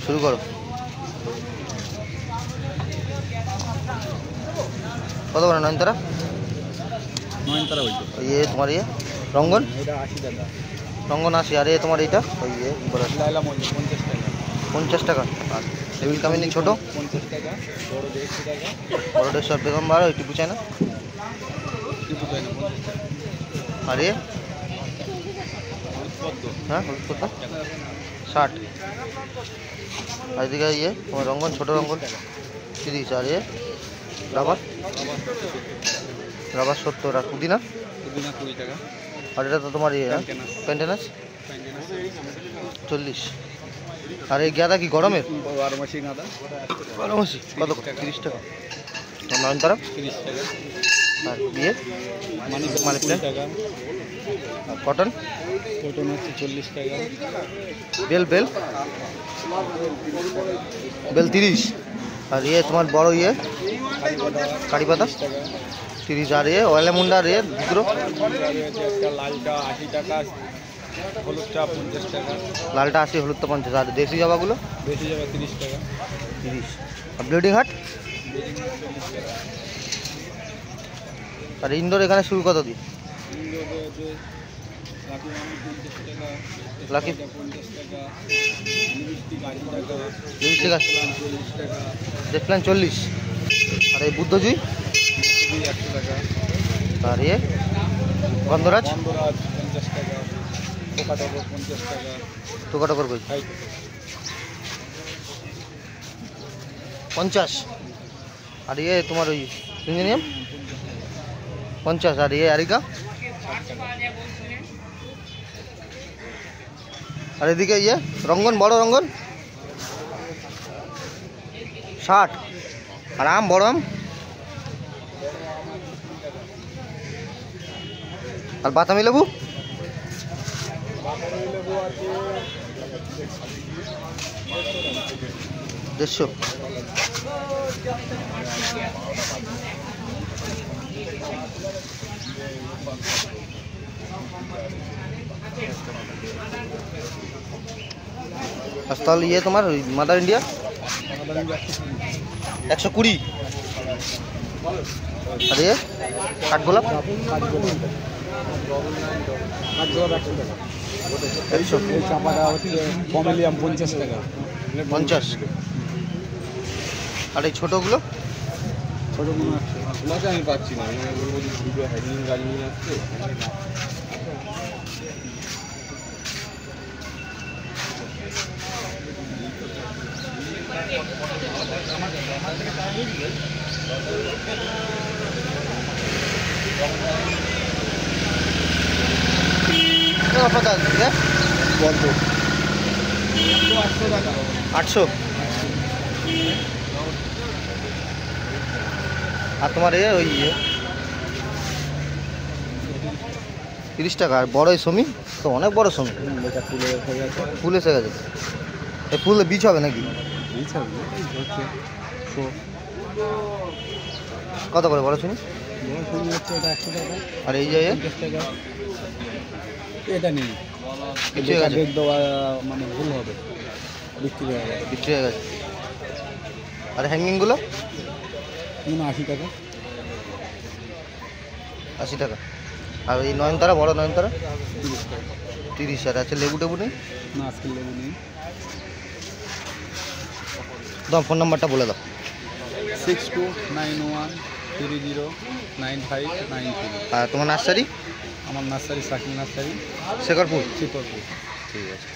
শুরু করো। কত করে নয়নতারা? নয়নতারা বলছো? ইয়ে তোমার ইয়ে রঙ্গন? এটা 80 টাকা। রঙ্গন 80। আর তোমার এইটা ওই ইয়ে কী বলে, লাইলা মল্লিক 50 টাকা। 50 টাকা। আর টেবিল কামিনী ছোটো 50 টাকা, বড় 150 টাকা। বড় 150 বেগম বারো টিপু চায় না? টিপু চায় না 50 টাকা। আর ইয়ে হ্যাঁ হলুদ পদ্ম 60। আর এদিকে ইয়ে তোমার রঙ্গন ছোটো রঙ্গন 30। আর ইয়ে রাবার রাবার 70। আর পুদিনা? পুদিনা 20 টাকা। আর এটা তো তোমার ইয়ে পেন্টেনাস 40। আর এই গাঁদা কি গরমের? 12 মাসি গাঁদা 12 মাসি কত? 30 টাকা। নয়নতারা 30 টাকা। আর বিয়ে মানি প্ল্যান্ট টাকা। আর কটন? কটন হচ্ছে 40 টাকা। Bell bell bell 30। আর ইয়ে তোমার বড় ইয়ে কারি পাতা 30। আর ইয়ে অয়েলেমুন্ডা আর ইয়ে দুটো একটা লালটা 80 টাকা, হলুদটা 50 টাকা। লালটা 80, হলুদটা 50। আর দেশি জবাগুলো? বেশি যাবে 30 টাকা। 30। আর ব্লিডিং হার্ট? আর ইনডোর এখানে শুরু কত দিয়ে? লাকি 50 টাকা, লিপস্টিক 80 টাকা, লিপস্টিক আছে টাকা, জেফলান 40। আর এই বুদ্ধজুই 100 টাকা। আর ইয়ে গন্ধরাজ বন্দরাজ 50 টাকা, পোকাটকর 50 টাকা, টুকাটকর কই 50। আর ইয়ে তোমার ওই ইঞ্জিনিয়াম 50। আর ইয়ে আরিকা? আর এদিকে ইয়ে রঙ্গন বড় রঙ্গন 60। আর আম বড় আম? আর বাতামি লেবু? দেড়শো। আর তাহলে ইয়ে তোমার ওই মাদার ইন্ডিয়া 120। আর ইয়ে কাঠগোলাপ 100। চাপাটা হচ্ছে পমেলিয়াম 50 টাকা। 50। আর এই ছোটোগুলো? ছোটো মনে আছে আমি পাচ্ছি না, দুটো হ্যান্ডিং গাড়ি নিয়ে আসছে। বন্ধ 800 টাকা। 800। আর তোমার এ ওই 30 টাকা। আর বড় এই সমী তো অনেক বড় সমী, ফুল এসে গেছে। এই ফুলে বীজ হবে নাকি? কত করে বড় সমী? হচ্ছে এটা 100 টাকা। আর এই যে 50 টাকা। এটা নেই, বিক্রি হয়ে গেছে। ডেট দেওয়া মানে ভুল হবে, বিক্রি হয়ে গেছে। বিক্রি হয়ে গেছে। আর হ্যাঙ্গিংগুলো? 80 টাকা। 80 টাকা। আর এই নয়নতারা বড় নয়নতারা 30 টাকা। 30। আর আছে লেবু টেবু নেই? না, আজকের লেবু নেই। দাও ফোন নাম্বারটা বলে দাও। 6291309593। আর তোমার নার্সারি? আমার নার্সারি সাকিব নার্সারি, শেখরপুর। শিকরপুর। ঠিক আছে।